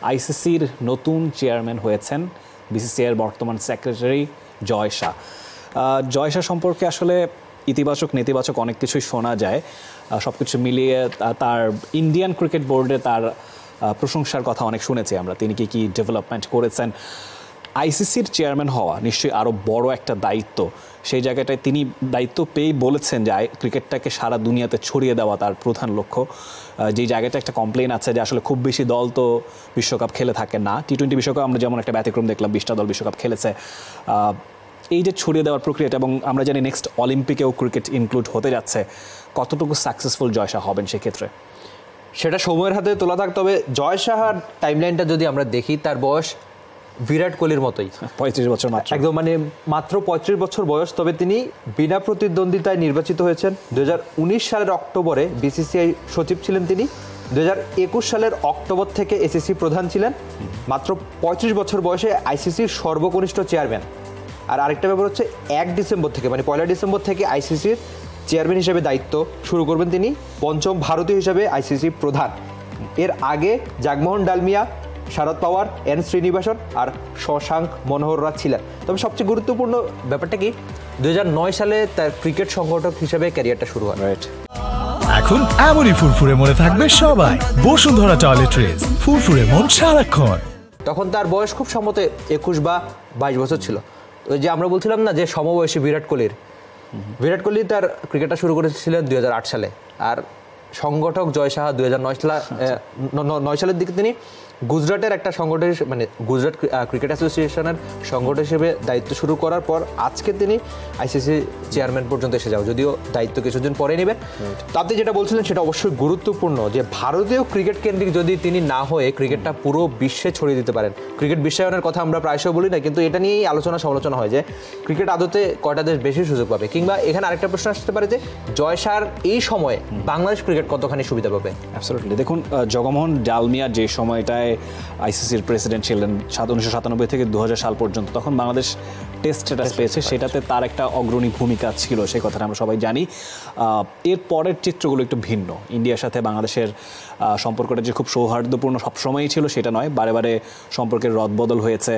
আইসিসির নতুন চেয়ারম্যান হয়েছেন বিসিসিআইয়ের বর্তমান সেক্রেটারি জয় শাহ। জয় শাহ সম্পর্কে আসলে ইতিবাচক নেতিবাচক অনেক কিছুই শোনা যায়। সব কিছু মিলিয়ে তার ইন্ডিয়ান ক্রিকেট বোর্ডে তার প্রশংসার কথা অনেক শুনেছি আমরা, তিনি কি ডেভেলপমেন্ট করেছেন। আইসিসির চেয়ারম্যান হওয়া নিশ্চয়ই আরও বড় একটা দায়িত্ব। সেই জায়গাটায় তিনি দায়িত্ব পেয়েই বলেছেন যে ক্রিকেটটাকে সারা দুনিয়াতে ছড়িয়ে দেওয়া তার প্রধান লক্ষ্য। যেই জায়গাটা একটা কমপ্লেন আছে যে আসলে খুব বেশি দল তো বিশ্বকাপ খেলে থাকে না, টি-20 বিশ্বকাপ আমরা যেমন একটা ব্যতিক্রম দেখলাম, 20টা দল বিশ্বকাপ খেলেছে। এই যে ছড়িয়ে দেওয়ার প্রক্রিয়াটা, এবং আমরা জানি নেক্সট অলিম্পিকেও ক্রিকেট ইনক্লুড হতে যাচ্ছে, কতটুকু সাকসেসফুল জয় শাহ হবেন সেক্ষেত্রে? সেটা সময়ের হাতে তোলা থাক। তবে জয় শাহর টাইমলাইনটা যদি আমরা দেখি, তার বয়স বিরাট কোহলির মতোই, 35 বছর মাত্র, একদম মানে মাত্র 35 বছর বয়স। তবে তিনি বিনা প্রতিদ্বন্দ্বিতায় নির্বাচিত হয়েছেন। 2019 সালের অক্টোবরে বিসিসিআই সচিব ছিলেন তিনি। 2021 সালের অক্টোবর থেকে এসিসি প্রধান ছিলেন। মাত্র 35 বছর বয়সে আইসিসির সর্বকনিষ্ঠ চেয়ারম্যান। আর আরেকটা ব্যাপার হচ্ছে 1 ডিসেম্বর থেকে, মানে 1 ডিসেম্বর থেকে আইসিসির চেয়ারম্যান হিসেবে দায়িত্ব শুরু করবেন তিনি, পঞ্চম ভারতীয় হিসেবে আইসিসি প্রধান। এর আগে জাগমোহন ডালমিয়া, শারদ পাওয়ার, এন শ্রীনিবাসন আর শশাঙ্ক মনোহররা ছিলেন। তবে সবচেয়ে গুরুত্বপূর্ণ ব্যাপারটা কি, 2009 সালে তার ক্রিকেট সংগঠক হিসেবে ক্যারিয়ারটা শুরু হয়। এখন এমনই ফুরফুরে মনে থাকবে সবাই। বসুন্ধরা টয়লেট্রিজ, ফুরফুরে মন সারাক্ষণ। তখন তার বয়স খুব সম্ভবত 21 বা 22 বছর ছিল। ওই যে আমরা বলছিলাম না যে সমবয়সী বিরাট কোহলি তার ক্রিকেটটা শুরু করেছিলেন 2008 সালে। আর সংগঠক জয় শাহ 2009 সালের দিকে তিনি গুজরাটের একটা সংগঠন, মানে গুজরাট ক্রিকেট অ্যাসোসিয়েশনের সংগঠন হিসেবে দায়িত্ব শুরু করার পর আজকে তিনি আইসিসি চেয়ারম্যান পর্যন্ত এসে যাও, যদিও দায়িত্ব কিছুদিন পরে নেবেন। তো আপনি যেটা বলছিলেন সেটা অবশ্যই গুরুত্বপূর্ণ, যে ভারতীয় ক্রিকেট কেন্দ্রিক যদি তিনি না হয়ে ক্রিকেটটা পুরো বিশ্বে ছড়িয়ে দিতে পারেন। ক্রিকেট বিশ্বায়নের কথা আমরা প্রায়শই বলি না, কিন্তু এটা নিয়েই আলোচনা সমালোচনা হয় যে ক্রিকেট আদতে কয়টা দেশ বেশি সুযোগ পাবে। কিংবা এখানে আরেকটা প্রশ্ন আসতে পারে যে জয় শাহর এই সময়ে বাংলাদেশ ক্রিকেট কতখানি সুবিধা পাবে। অ্যাবসলিউটলি। দেখুন, জগমোহন ডালমিয়া যে সময়টায় আইসিসির প্রেসিডেন্ট ছিলেন 1997 থেকে 2000 সাল পর্যন্ত, তখন বাংলাদেশ টেস্ট স্ট্যাটাস পেয়েছে, সেটাতে তার একটা অগ্রণী ভূমিকা ছিল, সেই কথাটা আমরা সবাই জানি। এর পরের চিত্রগুলো একটু ভিন্ন। ইন্ডিয়ার সাথে বাংলাদেশের সম্পর্কটা যে খুব সৌহার্দ্যপূর্ণ সবসময়ই ছিল সেটা নয়, বারে বারে সম্পর্কের রদবদল হয়েছে।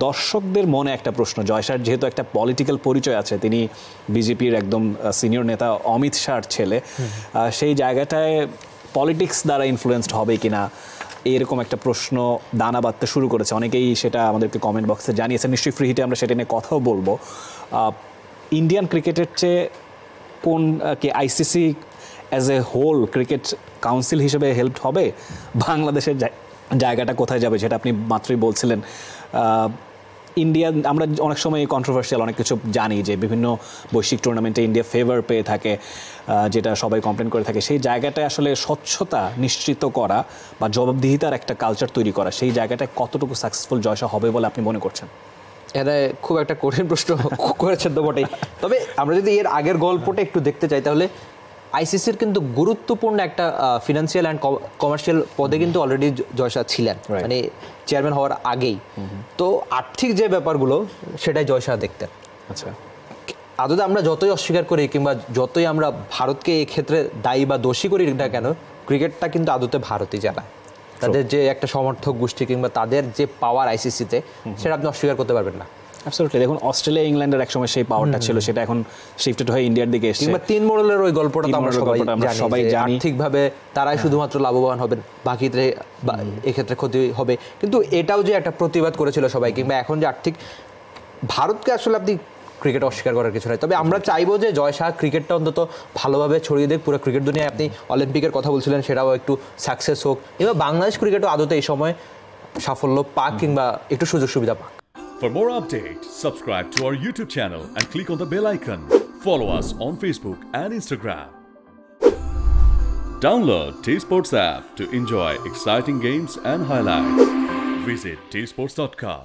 দর্শকদের মনে একটা প্রশ্ন, জয় শাহর যেহেতু একটা পলিটিক্যাল পরিচয় আছে, তিনি বিজেপির একদম সিনিয়র নেতা অমিত শাহর ছেলে, সেই জায়গাটায় পলিটিক্স দ্বারা ইনফ্লুয়েন্সড হবে কিনা, এরকম একটা প্রশ্ন দানা বাঁধতে শুরু করেছে। অনেকেই সেটা আমাদেরকে কমেন্ট বক্সে জানিয়েছেন, নিশ্চয়ই ফ্রি হিটে আমরা সেটা নিয়ে কথাও বলবো। ইন্ডিয়ান ক্রিকেটের চেয়ে কোন কি ICC as a whole cricket council হিসেবে হেল্প হবে? বাংলাদেশের জায়গাটা কোথায় যাবে সেটা আপনি মাত্রই বলছিলেন। ইন্ডিয়া, আমরা অনেক সময় কন্ট্রোভার্সিয়াল অনেক কিছু জানি যে বিভিন্ন বৈশ্বিক টুর্নামেন্টে ইন্ডিয়া ফেভার পেয়ে থাকে, যেটা সবাই কমপ্লেন করে থাকে। সেই জায়গাটায় আসলে স্বচ্ছতা নিশ্চিত করা বা জবাবদিহিতার একটা কালচার তৈরি করা, সেই জায়গাটায় কতটুকু সাকসেসফুল জয় শাহ হবে বলে আপনি মনে করছেন? এটা খুব একটা কঠিন প্রশ্ন করেছেন তো বটেই। তবে আমরা যদি এর আগের গল্পটা একটু দেখতে চাই, তাহলে আইসিসির কিন্তু গুরুত্বপূর্ণ একটা ফিনান্সিয়াল অ্যান্ড কমার্শিয়াল পদে কিন্তু অলরেডি জয় শাহ ছিলেন, মানে চেয়ারম্যান হওয়ার আগেই। তো আর্থিক যে ব্যাপারগুলো সেটাই জয় শাহ দেখতেন। আচ্ছা, আদতে আমরা যতই অস্বীকার করি কিংবা যতই আমরা ভারতকে এক্ষেত্রে দায়ী বা দোষী করি না কেন, ক্রিকেটটা কিন্তু আদতে ভারতই চালায়। তাদের যে একটা সমর্থক গোষ্ঠী কিংবা তাদের যে পাওয়ার আইসিসিতে, সেটা আপনি অস্বীকার করতে পারবেন না। অ্যাবসলিউটলি। দেখুন, অস্ট্রেলিয়া ইংল্যান্ডের একসময় সেই পাওয়ারটা ছিল, সেটা এখন শিফটেড হয়ে ইন্ডিয়ার দিকে এসেছে। কিংবা তিন মোড়লের ওই গল্পটা তো আমরা সবাই জানি, আর্থিকভাবে তারাই শুধুমাত্র লাভবান হবেন, বাকিতে এক্ষেত্রে ক্ষতি হবে। কিন্তু এটাও যে একটা প্রতিবাদ করেছিল সবাই, কিংবা এখন যে আর্থিক, ভারতকে আসলে আপনি ক্রিকেট অস্বীকার করার কিছু নয়। তবে আমরা চাইবো যে জয় শাহ ক্রিকেটটা অন্তত ভালোভাবে ছড়িয়ে দেখ পুরো ক্রিকেট দুনিয়ায়। আপনি অলিম্পিকের কথা বলছিলেন, সেটাও একটু সাকসেস হোক, এবার বাংলাদেশ ক্রিকেটও আদতে এই সময় সাফল্য পাক কিংবা একটু সুযোগ সুবিধা পাক। For more updates, subscribe to our YouTube channel and click on the bell icon. Follow us on Facebook and Instagram. Download T-Sports app to enjoy exciting games and highlights. Visit tsports.com.